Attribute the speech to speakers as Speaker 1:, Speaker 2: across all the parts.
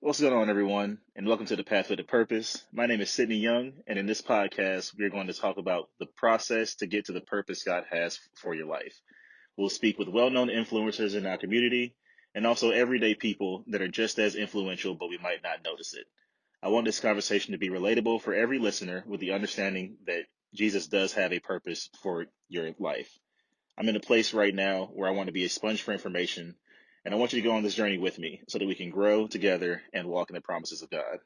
Speaker 1: What's going on, everyone, and welcome to the Pathway to Purpose. My name is Sidney Young, and in this podcast, we're going to talk about the process to get to the purpose God has for your life. We'll speak with well-known influencers in our community and also everyday people that are just as influential, but we might not notice it. I want this conversation to be relatable for every listener with the understanding that Jesus does have a purpose for your life. I'm in a place right now where I want to be a sponge for information, and I want you to go on this journey with me so that we can grow together and walk in the promises of God.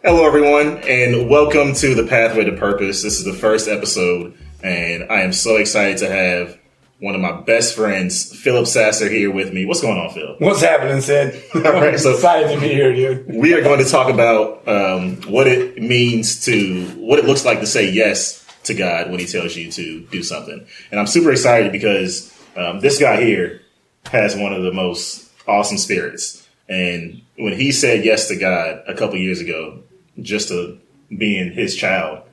Speaker 1: Hello, everyone, and welcome to the Pathway to Purpose. This is the first episode, and I am so excited to have one of my best friends, Philip Sasser, here with me. What's going on, Phil?
Speaker 2: What's happening, Sid?
Speaker 1: All right, so
Speaker 2: excited to be here, dude.
Speaker 1: We are going to talk about what it looks like to say yes to God when He tells you to do something. And I'm super excited because this guy here has one of the most awesome spirits. And when he said yes to God a couple years ago, just to being His child,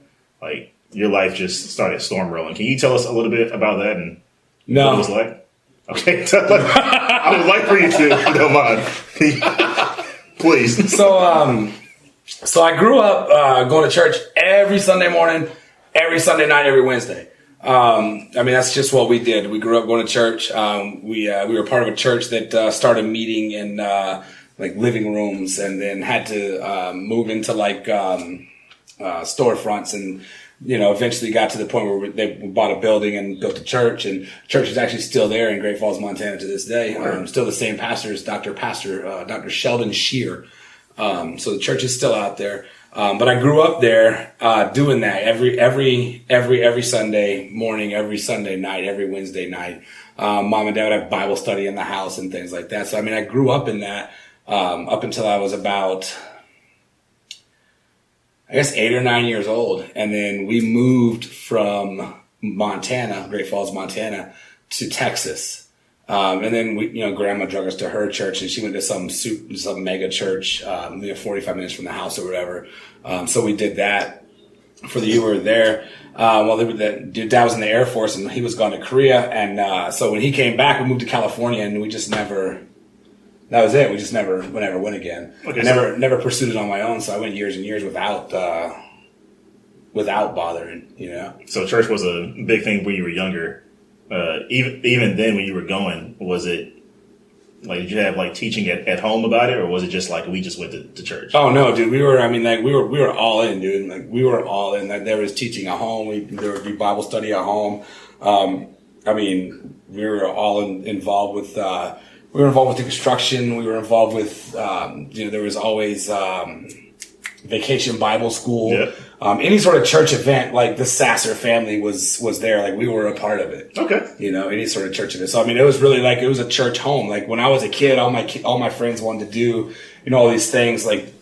Speaker 1: like your life just started storm rolling. Can you tell us a little bit about that and what it was like? Okay, I would like for you to, if you don't mind. Please.
Speaker 2: So I grew up going to church every Sunday morning, every Sunday night, every Wednesday. That's just what we did. We grew up going to church. We were part of a church that started meeting in like living rooms, and then had to move into like storefronts, and eventually got to the point where they bought a building and built a church, and church is actually still there in Great Falls, Montana to this day. Still the same pastors, Dr. Sheldon Shear. So the church is still out there. But I grew up there, doing that every Sunday morning, every Sunday night, every Wednesday night. Mom and dad would have Bible study in the house and things like that. So, I grew up in that, up until I was about, I guess, 8 or 9 years old. And then we moved from Montana, Great Falls, Montana, to Texas. And then Grandma drug us to her church, and she went to some mega church, 45 minutes from the house or whatever. So we did that for the year we were there. Dad was in the Air Force, and he was gone to Korea. And so when he came back, we moved to California, and we just never. That was it. We just never went again. Okay, I never pursued it on my own. So I went years and years without bothering.
Speaker 1: So church was a big thing when you were younger. Even then, when you were going, was it like, did you have like teaching at home about it, or was it just like we just went to church?
Speaker 2: Oh no, dude, we were all in, dude. Like we were all in. Like there was teaching at home. There would be Bible study at home. We were all involved with. We were involved with the construction. We were involved with. There was always vacation Bible school. Yep. Any sort of church event, like the Sasser family was there. Like we were a part of it.
Speaker 1: Okay.
Speaker 2: Any sort of church event. So it was really like it was a church home. Like when I was a kid, all my friends wanted to do, all these things. Like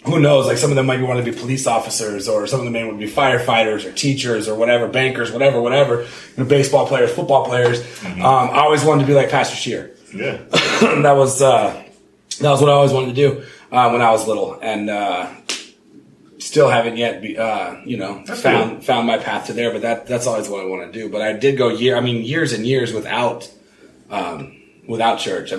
Speaker 2: who knows? Like some of them might want to be police officers, or some of them may want to be firefighters or teachers or whatever, bankers, whatever. Baseball players, football players. Mm-hmm. I always wanted to be like Pastor Shear.
Speaker 1: Yeah.
Speaker 2: That was what I always wanted to do when I was little, and still haven't yet found my path to there. But that's always what I want to do. But I did go years and years without church.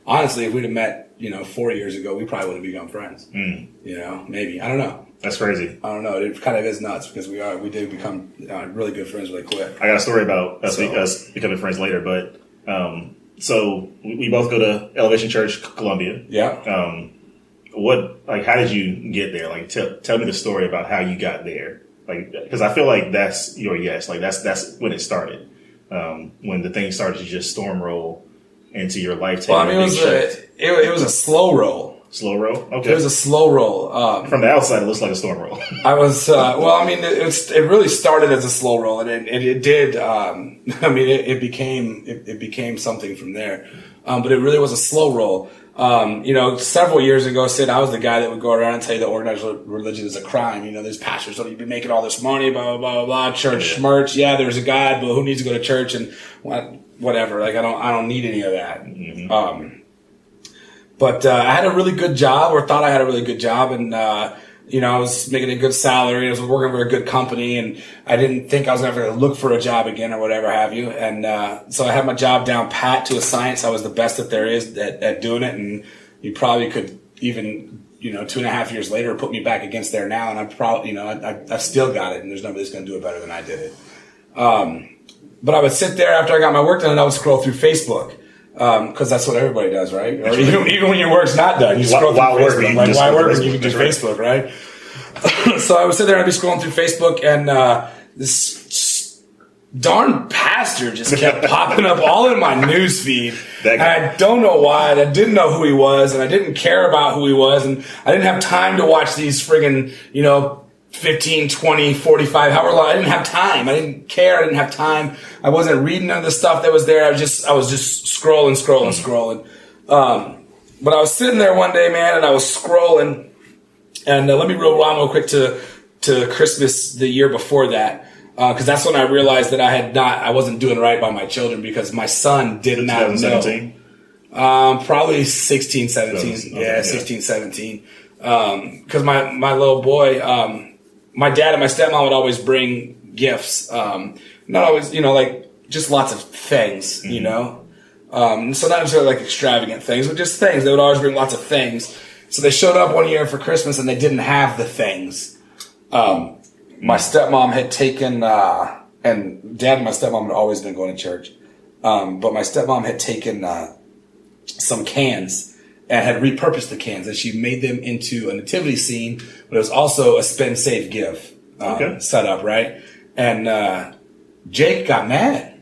Speaker 2: Honestly, if we'd have met 4 years ago, we probably would have become friends. Maybe, I don't know.
Speaker 1: That's crazy.
Speaker 2: I don't know. It kind of is nuts because we did become really good friends really quick.
Speaker 1: I got a story about us becoming friends later, but. So we both go to Elevation Church, Columbia.
Speaker 2: Yeah.
Speaker 1: How did you get there? Like, tell me the story about how you got there. Like, because I feel like that's your yes. Like that's when it started. When the thing started to just storm roll into your life.
Speaker 2: Well, it was a slow roll.
Speaker 1: Slow roll? Okay.
Speaker 2: It was a slow roll.
Speaker 1: From the outside, it looks like a storm roll.
Speaker 2: It really started as a slow roll, and it did. It became something from there. But it really was a slow roll. Several years ago, Sid, I was the guy that would go around and tell you that organized religion is a crime. There's pastors, so you'd be making all this money, blah, blah, blah, blah, church merch. Yeah, there's a God, but who needs to go to church and whatever? Like, I don't need any of that. Mm-hmm. But I had a really good job, or thought I had a really good job, and I was making a good salary. I was working for a good company, and I didn't think I was going to have to look for a job again or whatever have you. And so I had my job down pat to a science. I was the best that there is at doing it, and you probably could even, 2.5 years later, put me back against there now, and I'm probably, I've still got it, and there's nobody that's going to do it better than I did it. But I would sit there after I got my work done, and I would scroll through Facebook. Because that's what everybody does, right? Or even when your work's not done, you scroll through Facebook. Like, why work when you can do Facebook, right? So I would sit there and I'd be scrolling through Facebook, and this darn pastor just kept popping up all in my news feed. And I don't know why. And I didn't know who he was, and I didn't care about who he was, and I didn't have time to watch these friggin', 15, 20, 45, however long. I didn't have time. I didn't care. I didn't have time. I wasn't reading none of the stuff that was there. I was just scrolling. But I was sitting there one day, man, and I was scrolling. And let me rewind real quick to Christmas the year before that. Because that's when I realized that I wasn't doing right by my children, because my son did not know. Probably 16, 17. Okay, yeah, 16, 17. Because my little boy, my dad and my stepmom would always bring gifts. Not always, like just lots of things, So not necessarily like extravagant things, but just things. They would always bring lots of things. So they showed up one year for Christmas and they didn't have the things. My stepmom had taken, and dad and my stepmom had always been going to church. But my stepmom had taken some cans and had repurposed the cans, and she made them into a nativity scene, but it was also a spend, save, give set up, right? And Jake got mad.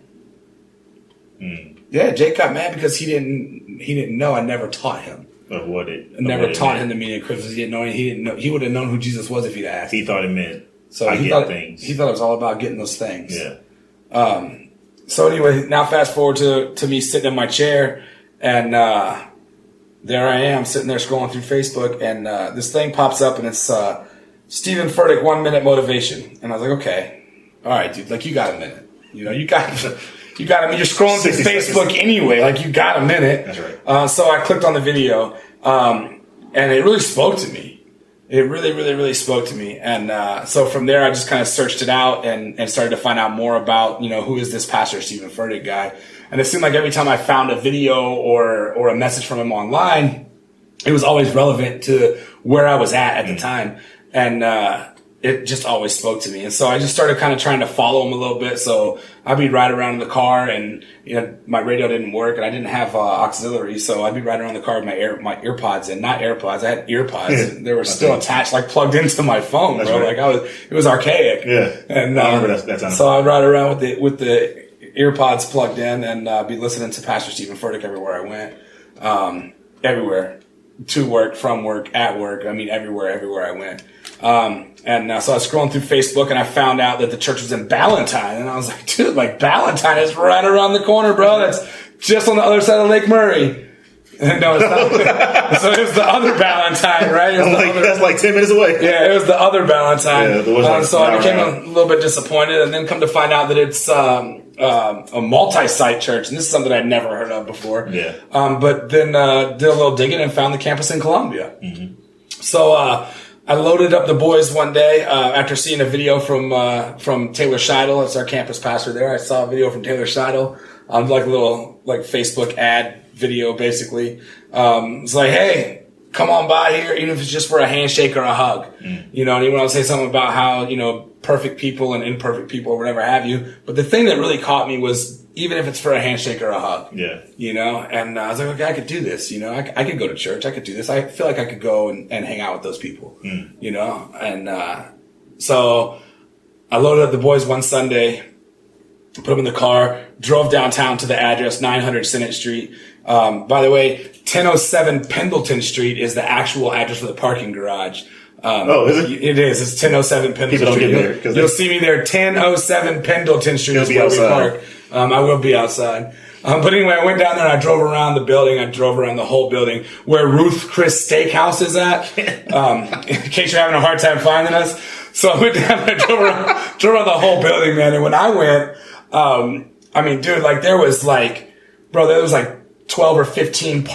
Speaker 2: Yeah, Jake got mad because he didn't know. I never taught him.
Speaker 1: Of what it?
Speaker 2: I never taught him the meaning of Christmas. He didn't know. He didn't know. He would have known who Jesus was if he'd asked.
Speaker 1: He thought it meant.
Speaker 2: So he thought it was all about getting those things.
Speaker 1: Yeah.
Speaker 2: So anyway, now fast forward to me sitting in my chair, and there I am sitting there scrolling through Facebook, and this thing pops up, and it's Stephen Furtick 1 minute motivation, and I was like, okay, all right, dude, like you got a minute, you got. You're scrolling through Facebook anyway. Like, you got a minute.
Speaker 1: That's right.
Speaker 2: So I clicked on the video, and it really spoke to me. It really, really, really spoke to me. And so from there, I just kind of searched it out and started to find out more about, who is this Pastor Stephen Furtick guy. And it seemed like every time I found a video or a message from him online, it was always relevant to where I was at the time. And it just always spoke to me. And so I just started kind of trying to follow him a little bit. So I'd be riding around in the car, and, my radio didn't work, and I didn't have auxiliary. So I'd be riding around the car with my AirPods in, not AirPods. I had earpods. They were still attached, like plugged into my phone, bro. Right. Like it was archaic.
Speaker 1: Yeah.
Speaker 2: And
Speaker 1: I remember that time.
Speaker 2: So I'd ride around with the earpods plugged in and be listening to Pastor Stephen Furtick everywhere I went. Everywhere. To work, from work, at work. I mean, everywhere I went. And so I was scrolling through Facebook, and I found out that the church was in Ballantyne. And I was like, dude, like Ballantyne is right around the corner, bro. That's just on the other side of Lake Murray. No, it's not. So it was the other Ballantyne, right?
Speaker 1: That's like 10 minutes away.
Speaker 2: Yeah, it was the other Ballantyne.
Speaker 1: Yeah,
Speaker 2: so I became a little bit disappointed, and then come to find out that it's a multi-site church, and this is something I'd never heard of before.
Speaker 1: Yeah.
Speaker 2: But then did a little digging and found the campus in Columbia. Mm-hmm. So I loaded up the boys one day after seeing a video from Taylor Scheidel. It's our campus pastor there. I saw a video from Taylor Scheidel, like a little Facebook ad video, basically. It's like, hey, come on by here, even if it's just for a handshake or a hug. And he went on to say something about how, perfect people and imperfect people or whatever have you. But the thing that really caught me was, even if it's for a handshake or a hug. Yeah. And I was like, okay, I could do this. I could go to church. I could do this. I feel like I could go and hang out with those people. And so I loaded up the boys one Sunday, put them in the car, drove downtown to the address, 900 Senate Street. By the way, 1007 Pendleton Street is the actual address for the parking garage.
Speaker 1: Is it?
Speaker 2: It is. It's 1007 Pendleton Street.
Speaker 1: Don't get there,
Speaker 2: you'll see me there. 1007 Pendleton Street is where we park. I will be outside. But anyway, I went down there and I drove around the building. I drove around the whole building where Ruth Chris Steakhouse is at. In case you're having a hard time finding us. So I went down and I drove around the whole building, man. And when I went, dude, there was 12 or 15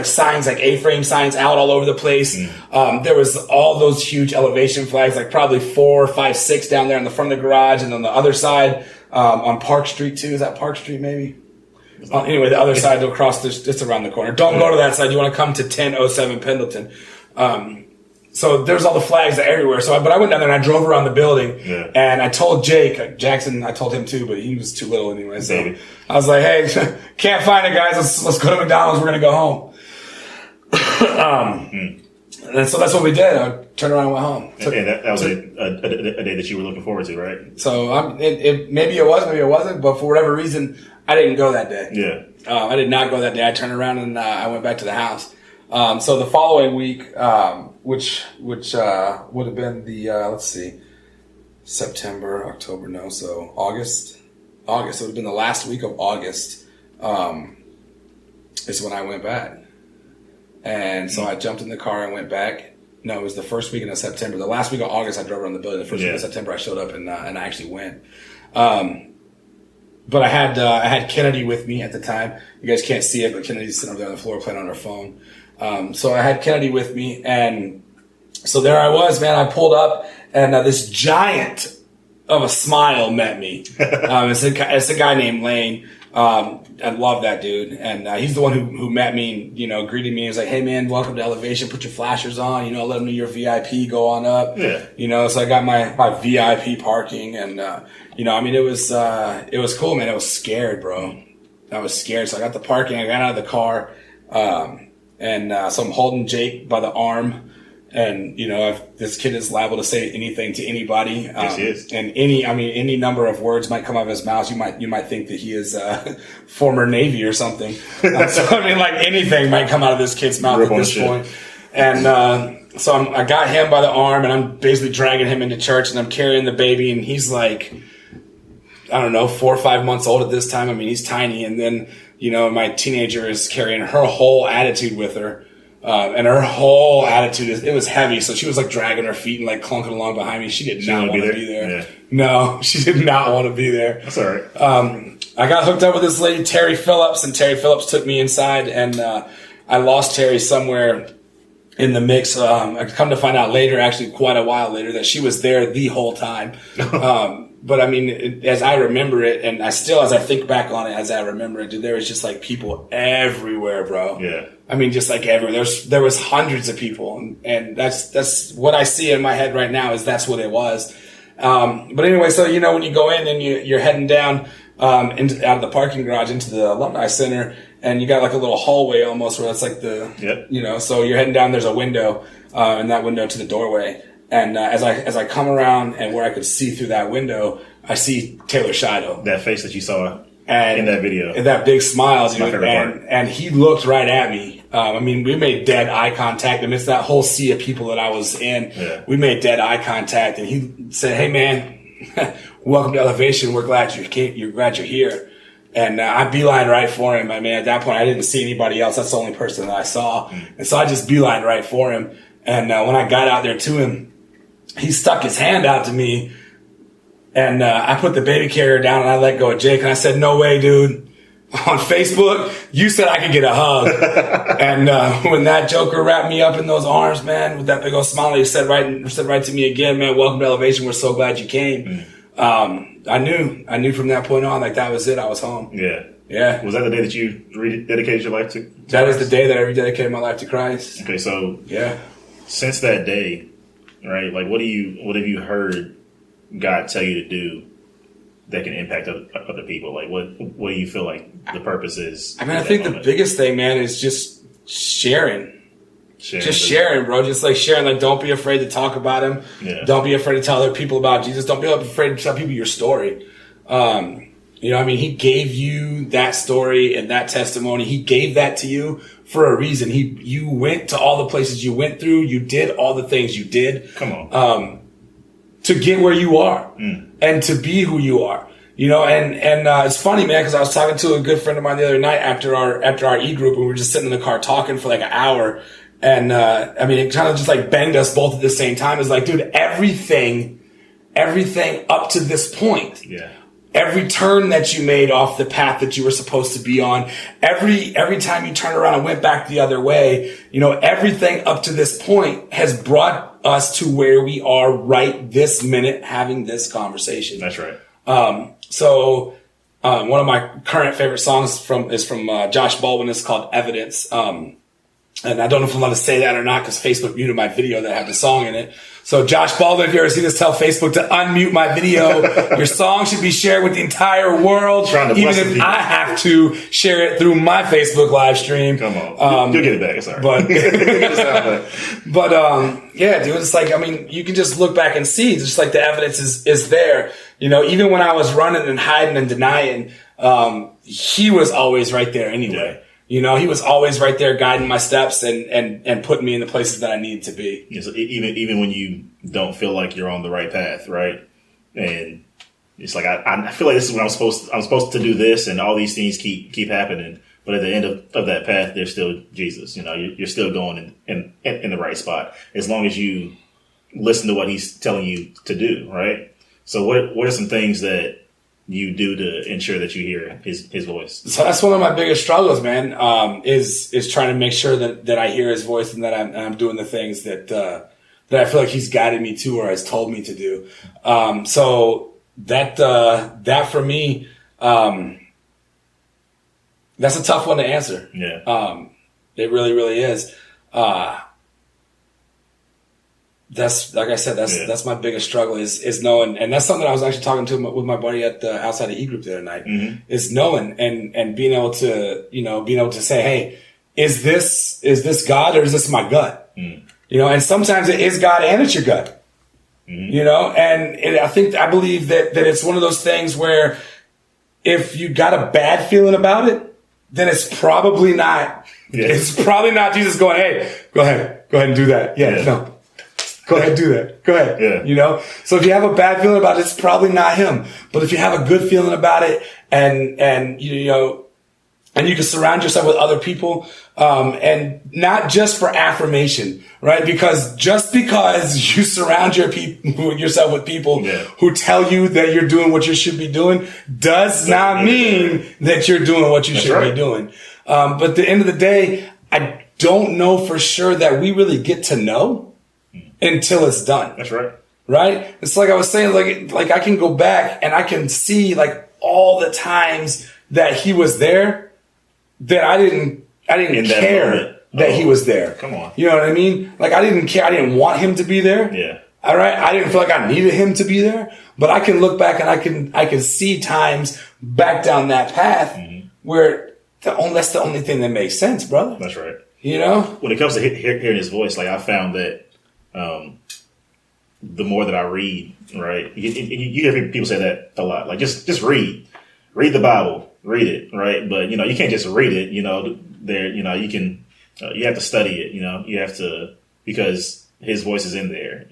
Speaker 2: signs, like A-frame signs out all over the place. There was all those huge elevation flags, like probably 4, 5, 6 down there in the front of the garage. And on the other side, on Park Street too. Is that Park Street maybe? Anyway, the other side to across this, just around the corner. Don't go to that side. You want to come to 1007 Pendleton. So there's all the flags everywhere. But I went down there and I drove around the building, and I told Jake Jackson. I told him too, but he was too little anyway. So I was like, "Hey, can't find it, guys. Let's go to McDonald's. We're gonna go home." And so that's what we did. I turned around and went home.
Speaker 1: And that was a day that you were looking forward to, right?
Speaker 2: So maybe it was, maybe it wasn't, but for whatever reason, I didn't go that day.
Speaker 1: Yeah.
Speaker 2: I did not go that day. I turned around and I went back to the house. So the following week, which would have been the September, October, no, so August. It would have been the last week of August. Is when I went back. And so I jumped in the car and went back. No, it was the first weekend of September. The last week of August, I drove around the building. The first week of September, I showed up and I actually went. But I had Kennedy with me at the time. You guys can't see it, but Kennedy's sitting over there on the floor playing on her phone. So I had Kennedy with me, and so there I was, man. I pulled up, and this giant of a smile met me. It's a guy named Lane. I love that dude, and he's the one who met me and, greeted me. He was like, "Hey man, welcome to Elevation, put your flashers on, let them know you're VIP, go on up." So I got my VIP parking, and it was cool, man. I was scared, bro. I was scared. So I got the parking, I got out of the car, so I'm holding Jake by the arm. And, if this kid is liable to say anything to anybody,
Speaker 1: yes, he is.
Speaker 2: And any number of words might come out of his mouth. You might think that he is, former Navy or something. Anything might come out of this kid's mouth at this point. And, so I got him by the arm and I'm basically dragging him into church and I'm carrying the baby and he's like, I don't know, 4 or 5 months old at this time. He's tiny. And then, my teenager is carrying her whole attitude with her. And her whole attitude it was heavy. So she was like dragging her feet and like clunking along behind me. She did not want to be there. Yeah. No, she did not want to be there.
Speaker 1: That's all right.
Speaker 2: I got hooked up with this lady, Terry Phillips, and Terry Phillips took me inside and, I lost Terry somewhere in the mix. I come to find out later, actually quite a while later, that she was there the whole time. But as I remember it, and as I think back on it, as I remember it, dude, there was just like people everywhere, bro.
Speaker 1: Yeah.
Speaker 2: Just like everywhere. There was hundreds of people, and that's what I see in my head right now is that's what it was. But anyway, so when you go in and you're heading down out of the parking garage into the alumni center, and you got like a little hallway almost where it's like so you're heading down. There's a window, and that window to the doorway. And as I come around and where I could see through that window, I see Taylor Shido.
Speaker 1: That face that you saw in that video.
Speaker 2: And that big smile, dude.
Speaker 1: My favorite part.
Speaker 2: And he looked right at me. We made dead eye contact amidst that whole sea of people that I was in.
Speaker 1: Yeah.
Speaker 2: We made dead eye contact, and he said, "Hey, man, welcome to Elevation. We're glad you're glad you're here." And I beelined right for him. At that point, I didn't see anybody else. That's the only person that I saw. And so I just beelined right for him. And when I got out there to him, he stuck his hand out to me, and I put the baby carrier down and I let go of Jake, and I said, "No way, dude. On Facebook, you said I could get a hug." And when that joker wrapped me up in those arms, man, with that big old smile, he said right to me again, "Man, welcome to Elevation. We're so glad you came." I knew from that point on, like that was it. I was home.
Speaker 1: Yeah.
Speaker 2: Yeah.
Speaker 1: Was that the day that you rededicated your life to
Speaker 2: That
Speaker 1: Christ?
Speaker 2: is the day that I rededicated my life to Christ.
Speaker 1: Okay, so
Speaker 2: yeah.
Speaker 1: Since that day, right? Like, what have you heard God tell you to do that can impact other people? Like, what do you feel like the purpose is?
Speaker 2: I think the biggest thing, man, is just sharing. Just sharing, bro. Just like sharing. Like, don't be afraid to talk about him.
Speaker 1: Yeah.
Speaker 2: Don't be afraid to tell other people about Jesus. Don't be afraid to tell people your story. He gave you that story and that testimony. He gave that to you for a reason. You went to all the places you went through. You did all the things you did.
Speaker 1: Come on.
Speaker 2: To get where you are and to be who you are. It's funny, man, because I was talking to a good friend of mine the other night after our e-group, and we were just sitting in the car talking for like an hour. And, it kind of just like banged us both at the same time. It's like, dude, everything up to this point.
Speaker 1: Yeah.
Speaker 2: every turn that you made off the path that you were supposed to be on, every time you turned around and went back the other way, everything up to this point has brought us to where we are right this minute having this conversation.
Speaker 1: That's right.
Speaker 2: So one of my current favorite songs is from Josh Baldwin. It's called Evidence. And I don't know if I'm allowed to say that or not because Facebook muted my video that had the song in it. So Josh Baldwin, if you ever see this, tell Facebook to unmute my video. Your song should be shared with the entire world, even if I have to share it through my Facebook live stream.
Speaker 1: Come on. You'll get it back. It's all right.
Speaker 2: Yeah, dude, it's like, I mean, you can just look back and see just like the evidence is there. Even when I was running and hiding and denying, he was always right there anyway. Yeah. He was always right there guiding my steps and putting me in the places that I needed to be.
Speaker 1: Yeah, so even when you don't feel like you're on the right path, right? And it's like I feel like this is what I'm supposed to do this, and all these things keep happening. But at the end of that path, there's still Jesus. You're still going in the right spot as long as you listen to what He's telling you to do, right? So what are some things that you do to ensure that you hear his voice?
Speaker 2: So that's one of my biggest struggles, man, is trying to make sure that I hear His voice and that I'm doing the things that I feel like He's guided me to or has told me to do. So that for me, that's a tough one to answer.
Speaker 1: Yeah.
Speaker 2: It really, really is. That's, like I said, that's my biggest struggle is knowing, and that's something I was actually talking with my buddy at the outside of E group the other night, is knowing and being able to say, hey, is this God or is this my gut? And sometimes it is God and it's your gut, and I believe that it's one of those things where if you got a bad feeling about it, then it's probably not, it's probably not Jesus going, hey, go ahead and do that. No. Go ahead, do that. Go ahead.
Speaker 1: Yeah.
Speaker 2: So if you have a bad feeling about it, it's probably not Him. But if you have a good feeling about it and you can surround yourself with other people, and not just for affirmation, right? Because just because you surround yourself with people who tell you that you're doing what you should be doing does not mean that you're doing what you should be doing. But at the end of the day, I don't know for sure that we really get to know until it's done.
Speaker 1: That's right.
Speaker 2: Right? It's like I was saying, like I can go back and I can see like all the times that He was there that I didn't care that He was there.
Speaker 1: Come on.
Speaker 2: You know what I mean? Like I didn't care. I didn't want Him to be there.
Speaker 1: Yeah.
Speaker 2: All right. I didn't feel like I needed Him to be there, but I can look back and I can see times back down that path where that's the only thing that makes sense, brother.
Speaker 1: That's right.
Speaker 2: When
Speaker 1: it comes to hearing His voice, like I found that the more that I read, right? You hear people say that a lot. Like just read the Bible, read it, right? But you can't just read it. You have to study it. You have to, because His voice is in there.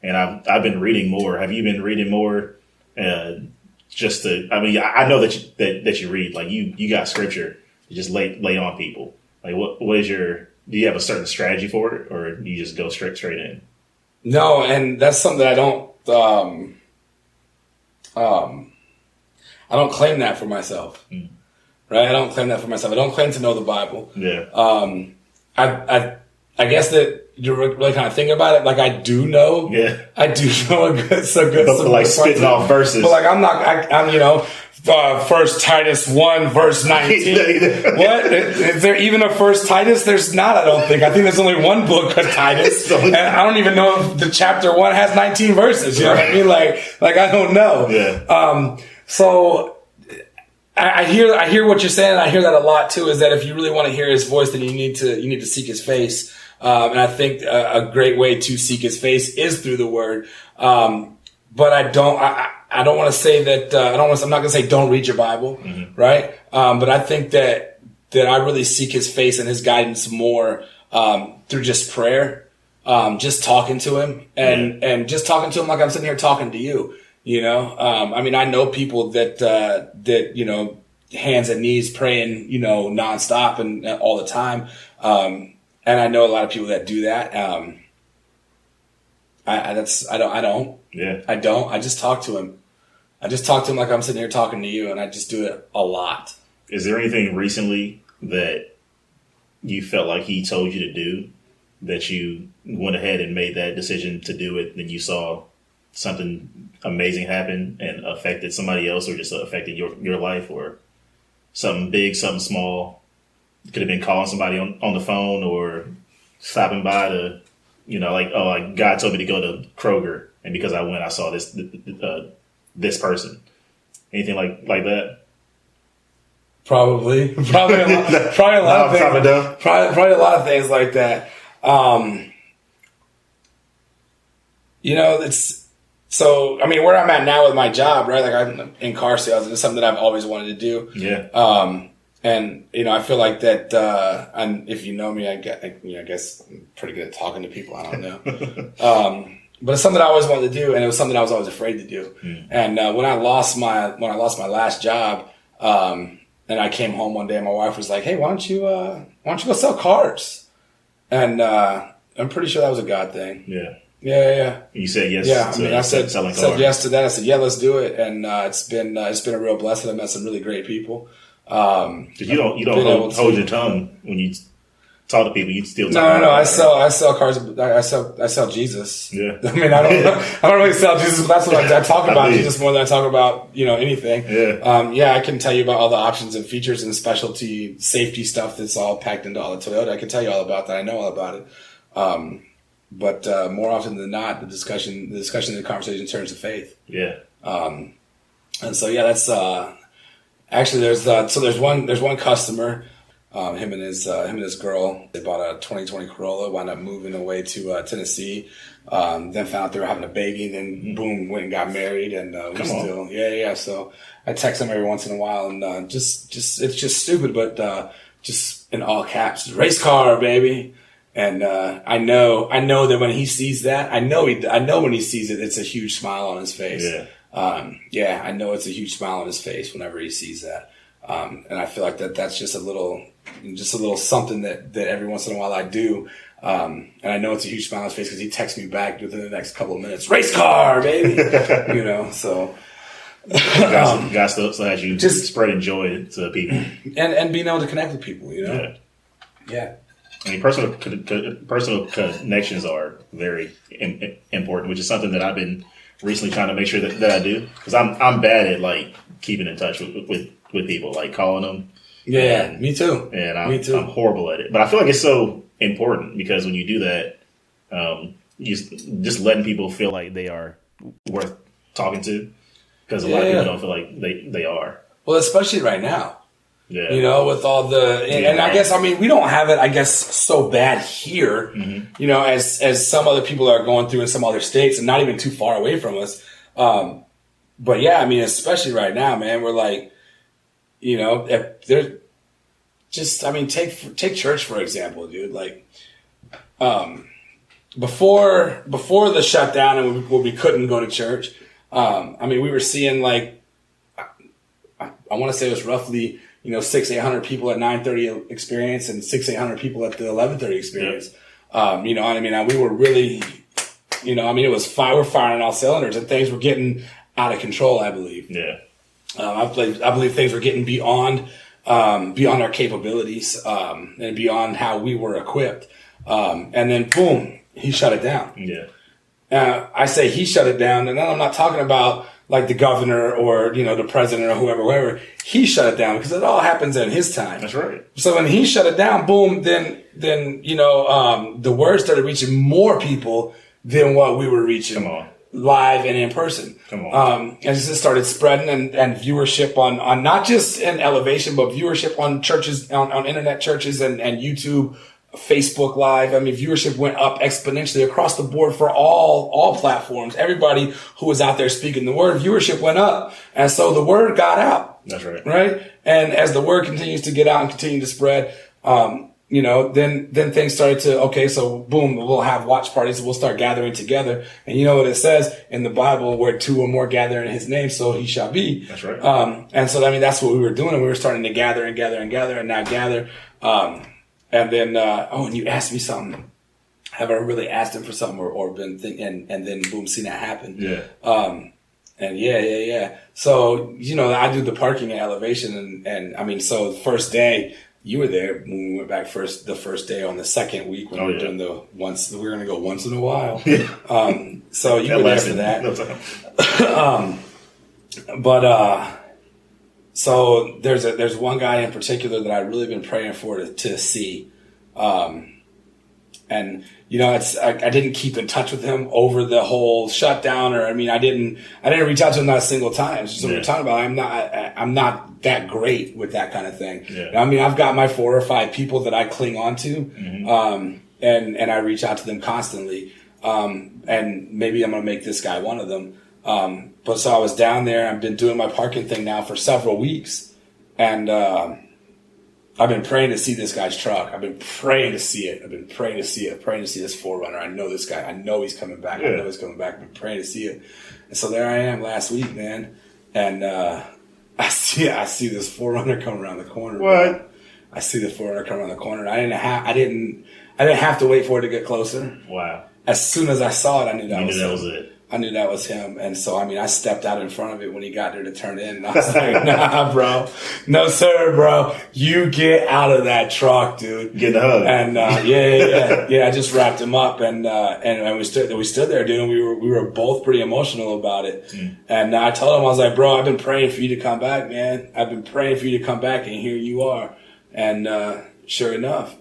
Speaker 1: And I've been reading more. Have you been reading more? I know that you read. Like you got scripture to just lay on people. Like what is do you have a certain strategy for it, or do you just go straight in?
Speaker 2: No, and that's something that I don't claim that for myself. Right? I don't claim that for myself. I don't claim to know the Bible.
Speaker 1: Yeah.
Speaker 2: I guess that you're really kind of thinking about it. Like I do know.
Speaker 1: Yeah.
Speaker 2: I do know some good.
Speaker 1: But like spitting off verses.
Speaker 2: But like I'm First Titus 1 verse 19. What? Is there even a First Titus? There's not, I don't think. I think there's only one book of Titus. And I don't even know if the chapter 1 has 19 verses. You know what I mean? Like I don't know.
Speaker 1: Yeah.
Speaker 2: So I hear what you're saying, and I hear that a lot too, is that if you really want to hear His voice, then you need to seek His face. And I think a great way to seek His face is through the Word. But I don't want to say that, I'm not going to say don't read your Bible, right? But I think that I really seek His face and His guidance more, through just prayer, just talking to Him and just talking to Him like I'm sitting here talking to you, I know people that, hands and knees praying, nonstop and all the time. And I know a lot of people that do that. I don't.
Speaker 1: Yeah.
Speaker 2: I don't. I just talk to Him. I just talk to him like I'm sitting here talking to you, and I just do it a lot.
Speaker 1: Is there anything recently that you felt like he told you to do that you went ahead and made that decision to do it, then you saw something amazing happen and affected somebody else, or just affected your life, or something big, something small? Could have been calling somebody on the phone, or stopping by to, like God told me to go to Kroger, and because I went, I saw this person. Anything like that?
Speaker 2: Probably a lot of things. Probably a lot of things like that. It's so. I mean, where I'm at now with my job, right? Like I'm in car sales, and it's something that I've always wanted to do.
Speaker 1: Yeah.
Speaker 2: And I feel like that. And if you know me, I guess I'm pretty good at talking to people. I don't know. But it's something I always wanted to do, and it was something I was always afraid to do. Mm. And when I lost my last job, and I came home one day, and my wife was like, "Hey, why don't you go sell cars?" And I'm pretty sure that was a God thing.
Speaker 1: Yeah.
Speaker 2: Yeah.
Speaker 1: You said yes.
Speaker 2: Yeah, I mean, I said yes to that. I said, "Yeah, let's do it." And it's been a real blessing. I met some really great people.
Speaker 1: Because you don't hold your tongue when you talk to people. You still talk.
Speaker 2: No. I sell cars. I sell Jesus.
Speaker 1: Yeah.
Speaker 2: I mean, I don't really sell Jesus, but that's what I talk about Jesus more than I talk about anything.
Speaker 1: Yeah.
Speaker 2: I can tell you about all the options and features and specialty safety stuff that's all packed into all the Toyota. I can tell you all about that. I know all about it. But more often than not, the discussion, the conversation turns to faith.
Speaker 1: Yeah.
Speaker 2: And so that's actually there's one customer. Him and his girl, they bought a 2020 Corolla, wound up moving away to Tennessee. Then found out they were having a baby. Then boom, went and got married, and So I text them every once in a while, and just it's just stupid, but just in all caps, race car, baby. And I know that when he sees that, I know when he sees it, it's a huge smile on his face.
Speaker 1: Yeah.
Speaker 2: I know it's a huge smile on his face whenever he sees that. And I feel like that's just a little something that every once in a while I do. And I know it's a huge smile on his face because he texts me back within the next couple of minutes, race car, baby. So.
Speaker 1: God still has you just spreading joy to people.
Speaker 2: And being able to connect with people,
Speaker 1: Yeah. I mean, personal connections are very important, which is something that I've been recently trying to make sure that I do, because I'm bad at like keeping in touch with people, like calling them.
Speaker 2: Yeah, me too.
Speaker 1: And I'm horrible at it, but I feel like it's so important because when you do that, you just letting people feel like they are worth talking to, because a lot of people don't feel like they are.
Speaker 2: Well, especially right now.
Speaker 1: Yeah.
Speaker 2: With all the, and I guess, I mean, we don't have it, I guess, so bad here, as some other people are going through in some other states and not even too far away from us. But yeah, I mean, especially right now, man, we're like, if there's just, I mean, take church, for example, dude, like, before the shutdown and when we couldn't go to church, I mean, we were seeing like, I want to say it was roughly, 600-800 people at 9:30 experience and 600-800 people at the 11:30 experience. Yeah. You know what I mean? We were really, it was we're firing on all cylinders and things were getting out of control, I believe.
Speaker 1: Yeah.
Speaker 2: I believe things were getting beyond our capabilities, and beyond how we were equipped. And then boom, he shut it down.
Speaker 1: Yeah.
Speaker 2: I say he shut it down, and then I'm not talking about like the governor or, the president or whoever. He shut it down because it all happens at his time.
Speaker 1: That's right.
Speaker 2: So when he shut it down, boom, then the word started reaching more people than what we were reaching.
Speaker 1: Come on.
Speaker 2: Live and in person.
Speaker 1: Come on.
Speaker 2: And it just started spreading and viewership on not just in Elevation, but viewership on churches, on internet churches and YouTube, Facebook Live. I mean, viewership went up exponentially across the board for all platforms. Everybody who was out there speaking the word, viewership went up. And so the word got out.
Speaker 1: That's right.
Speaker 2: Right? And as the word continues to get out and continue to spread, then things started to, so boom, we'll have watch parties. We'll start gathering together. And you know what it says in the Bible, where two or more gather in his name, so he shall be.
Speaker 1: That's right.
Speaker 2: And so, I mean, that's what we were doing. And we were starting to gather and gather and gather and now gather. And then, and you asked me something. Have I really asked him for something or been thinking, and then boom, seen that happen?
Speaker 1: Yeah.
Speaker 2: And yeah. So, I do the parking and elevation and I mean, so the first day you were there when we went back the first day on the second week when we were doing we were going to go once in a while. So you were there for that. So there's one guy in particular that I've really been praying for to see. And I didn't keep in touch with him over the whole shutdown, or I didn't reach out to him not a single time. So we're talking about I'm not that great with that kind of thing. Yeah. I've got my 4 or 5 people that I cling on to, and I reach out to them constantly. And maybe I'm gonna make this guy one of them. But so I was down there. I've been doing my parking thing now for several weeks, and I've been praying to see this guy's truck. I've been praying to see it. Praying to see this forerunner. I know this guy. I know he's coming back. Yeah. I know he's coming back. I've been praying to see it. And so there I am last week, man. And I see this forerunner coming around the corner.
Speaker 1: What?
Speaker 2: Man. I see the forerunner coming around the corner. I didn't have to wait for it to get closer.
Speaker 1: Wow.
Speaker 2: As soon as I saw it, I knew that
Speaker 1: was it.
Speaker 2: I knew that was him. And so, I stepped out in front of it when he got there to turn in. And I was like, nah, bro. No, sir, bro. You get out of that truck, dude.
Speaker 1: Get the hug.
Speaker 2: And, yeah. I just wrapped him up and we stood there, dude. And we were both pretty emotional about it. And I told him, I was like, bro, I've been praying for you to come back, man. I've been praying for you to come back, and here you are. And, sure enough.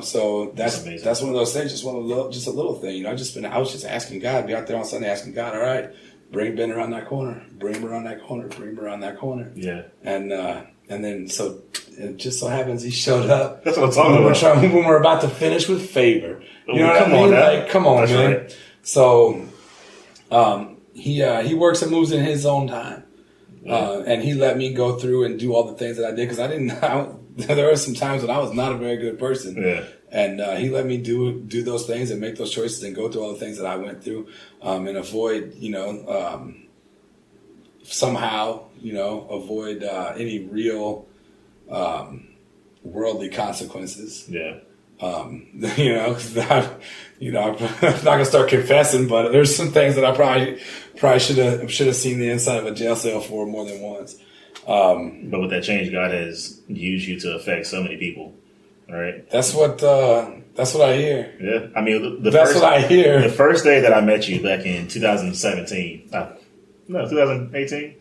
Speaker 2: So that's one of those things, just a little thing. I was just asking God, be out there on Sunday asking God, all right, bring Ben around that corner, bring him around that corner, bring him around that corner. Yeah. And then so it just so happens he showed up.
Speaker 1: That's what I'm talking about.
Speaker 2: When we're about to finish with favor. You know what I mean? Like, come on, that's man. Right. So he works and moves in his own time. Yeah. And he let me go through and do all the things that I did, because there were some times when I was not a very good person. Yeah. And he let me do those things and make those choices and go through all the things that I went through, and avoid, somehow, avoid any real worldly consequences. Yeah. Cause I'm not gonna start confessing, but there's some things that I probably should have seen the inside of a jail cell for more than once.
Speaker 1: But with that change, God has used you to affect so many people, right?
Speaker 2: That's what I hear.
Speaker 1: Yeah,
Speaker 2: that's what I hear.
Speaker 1: The first day that I met you back in 2017, 2018,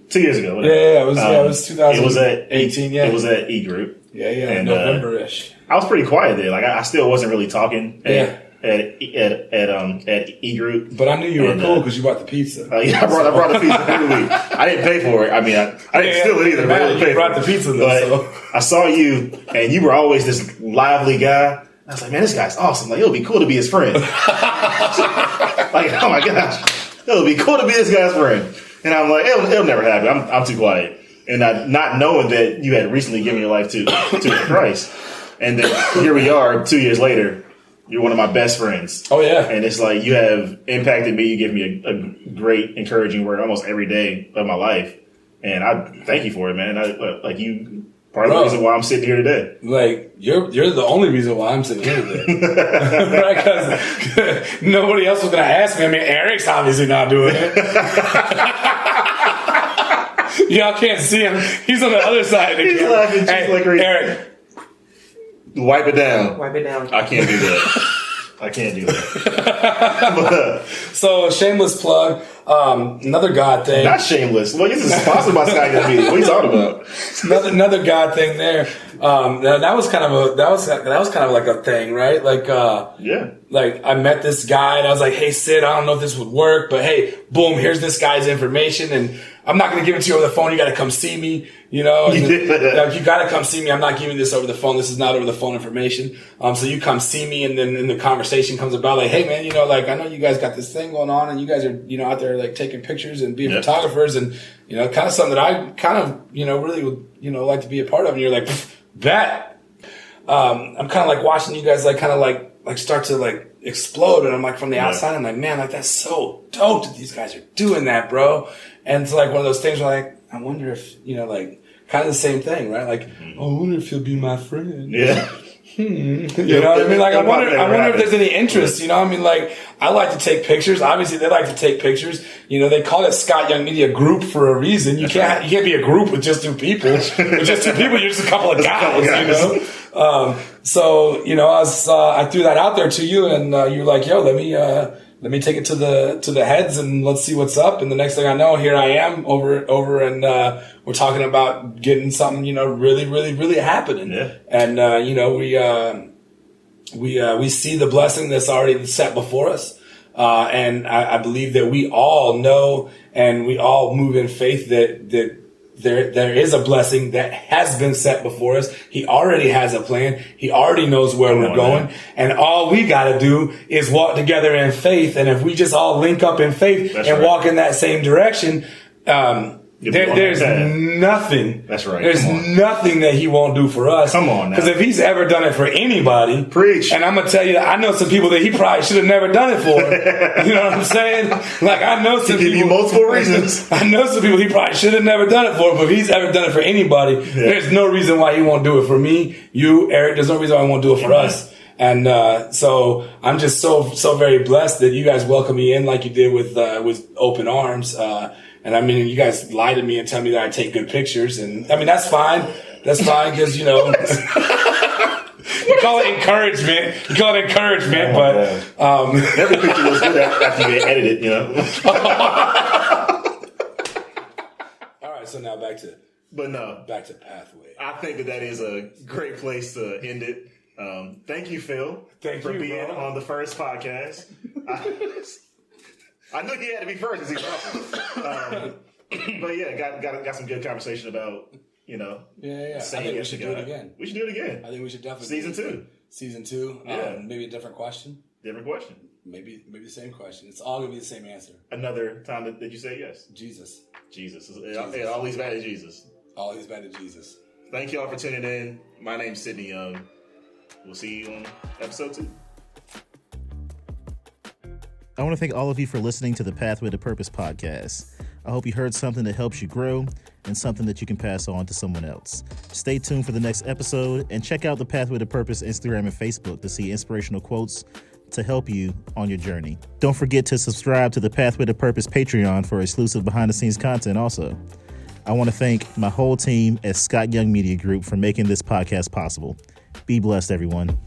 Speaker 1: 2 years ago. Whatever.
Speaker 2: Yeah, it was 2018. It was at 18.
Speaker 1: It was at E Group.
Speaker 2: Yeah, and
Speaker 1: November-ish. I was pretty quiet there. Like I still wasn't really talking. At E Group.
Speaker 2: But I knew you were cool because you brought the pizza.
Speaker 1: I brought the pizza every week. I didn't pay for it. I didn't steal it either. But
Speaker 2: you brought the pizza though.
Speaker 1: But I saw you, and you were always this lively guy. I was like, man, this guy's awesome. Like, it would be cool to be his friend. Like, oh my gosh, it would be cool to be this guy's friend. And I'm like, it'll never happen. I'm too quiet. And not knowing that you had recently given your life to Christ, and then here we are 2 years later. You're one of my best friends.
Speaker 2: Oh, yeah.
Speaker 1: And it's like you have impacted me. You give me a great, encouraging word almost every day of my life. And I thank you for it, man. You part of the reason why I'm sitting here today.
Speaker 2: Like, you're the only reason why I'm sitting here today. Because nobody else was going to ask me. Eric's obviously not doing it. Y'all can't see him. He's on the other side of the camera.
Speaker 1: He's laughing. Like
Speaker 2: Eric.
Speaker 1: Wipe it down.
Speaker 3: I
Speaker 1: can't do that.
Speaker 2: So, shameless plug. Another God thing.
Speaker 1: Not shameless. Well, this is sponsored by Sky Media. What are you talking about?
Speaker 2: Another God thing there. That was kind of like a thing, right? Like, like I met this guy and I was like, hey, Sid, I don't know if this would work, but hey, boom, here's this guy's information, and I'm not going to give it to you over the phone. You got to come see me, you got to come see me. I'm not giving this over the phone. This is not over the phone information. So you come see me, and then the conversation comes about like, hey man, I know you guys got this thing going on, and you guys are, out there like taking pictures and being photographers, and, kind of something that I kind of, really would, like to be a part of. And you're like, bet. I'm kind of like watching you guys like start to like explode, and I'm like from the outside, I'm like, man, like that's so dope that these guys are doing that, bro. And it's like one of those things where like, I wonder if, like kind of the same thing, right? Like, I wonder if he'll be my friend.
Speaker 1: Yeah.
Speaker 2: You know what I mean? Like, I wonder if there's any interest, you know? I mean, like, I like to take pictures. Obviously, they like to take pictures. You know, they call it Scott Young Media Group for a reason. You can't be a group with just two people. With just two people, you're just a couple of guys, you know? So, you know, I threw that out there to you, and you were like, yo, let me take it to the heads and let's see what's up. And the next thing I know, here I am over and we're talking about getting something, you know, really, really, really happening.
Speaker 1: Yeah.
Speaker 2: And you know, we see the blessing that's already set before us. And I believe that we all know and we all move in faith that there is a blessing that has been set before us. He already has a plan. He already knows where we're going. Man. And all we got to do is walk together in faith. And if we just all link up in faith walk in that same direction, there's nothing.
Speaker 1: That's right.
Speaker 2: There's nothing that he won't do for us.
Speaker 1: Come on now.
Speaker 2: Because if he's ever done it for anybody,
Speaker 1: preach.
Speaker 2: And I'm going to tell you, I know some people that he probably should have never done it for. You know what I'm saying? Like, I know some people.
Speaker 1: Give you multiple reasons.
Speaker 2: I know some people he probably should have never done it for, but if he's ever done it for anybody, there's no reason why he won't do it for me, you, Eric. There's no reason why he won't do it for us. And so I'm just so very blessed that you guys welcome me in like you did with open arms. And I mean, you guys lie to me and tell me that I take good pictures. And I mean, that's fine. That's fine because, you know, you call it encouragement. But
Speaker 1: every picture was good after you edit it, you know.
Speaker 2: All right, so now back to Pathway.
Speaker 1: I think that is a great place to end it. Thank you, Phil, for being on the first podcast. I knew he had to be first. But yeah, got some good conversation about, you know.
Speaker 2: Yeah. I think we should do it again.
Speaker 1: We should do it again.
Speaker 2: I think we should definitely. Season two.
Speaker 1: Yeah.
Speaker 2: Maybe a different question. Maybe the same question. It's all gonna be the same answer.
Speaker 1: Another time that you say yes.
Speaker 2: Jesus.
Speaker 1: It always back to Jesus.
Speaker 2: Always back to Jesus.
Speaker 1: Thank you all for tuning in. My name's Sidney Young. We'll see you on episode 2. I want to thank all of you for listening to the Pathway to Purpose podcast. I hope you heard something that helps you grow and something that you can pass on to someone else. Stay tuned for the next episode and check out the Pathway to Purpose Instagram and Facebook to see inspirational quotes to help you on your journey. Don't forget to subscribe to the Pathway to Purpose Patreon for exclusive behind-the-scenes content also. I want to thank my whole team at Scott Young Media Group for making this podcast possible. Be blessed, everyone.